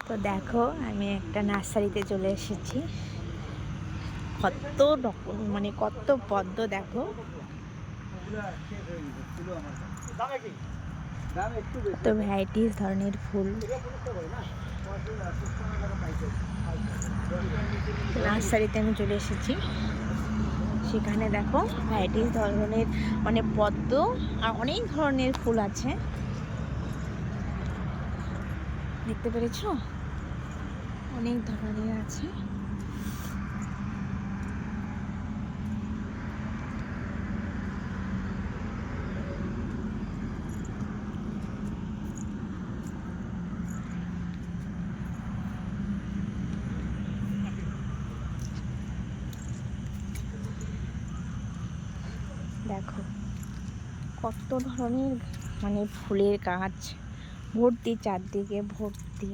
তো দেখো আমি একটা নার্সারিতে চলে এসেছি। কত রকম মানে কত পদ্ম দেখো। তো ভ্যারাইটিস ধরনের ফুল। নার্সারিতে আমি চলে এসেছি, সেখানে দেখো ভ্যারাইটিস ধরনের মানে পদ্ম আর অনেক ধরনের ফুল আছে, দেখতে পেরেছো? অনেক ধরনের আছে। দেখো কত ধরনের মানে ফুলের গাছ ভর্তি, চারদিকে ভর্তি।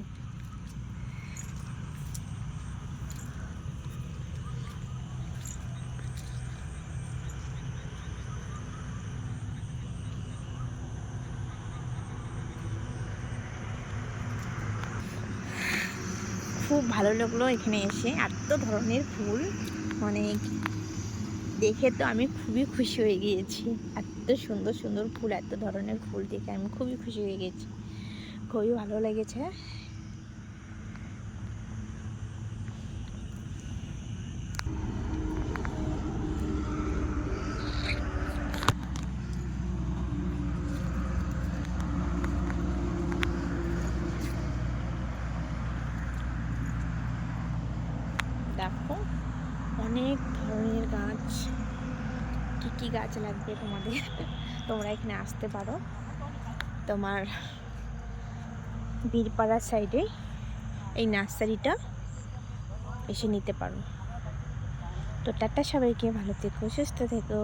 খুব ভালো লাগলো এখানে এসে, এত ধরনের ফুল মানে দেখে তো আমি খুবই খুশি হয়ে গিয়েছি। এত সুন্দর সুন্দর ফুল, এত ধরনের ফুল দেখে আমি খুবই খুশি হয়ে গেছি, খুবই ভালো লেগেছে। দেখো অনেক ধরনের গাছ, কি কি গাছ লাগবে তোমাদের তোমরা এখানে আসতে পারো। তোমার বীরপাড়ার সাইডে এই নার্সারিটা এসে নিতে পারো। তো টাটা সবাইকে, ভালো থেকো, সুস্থ থেকো।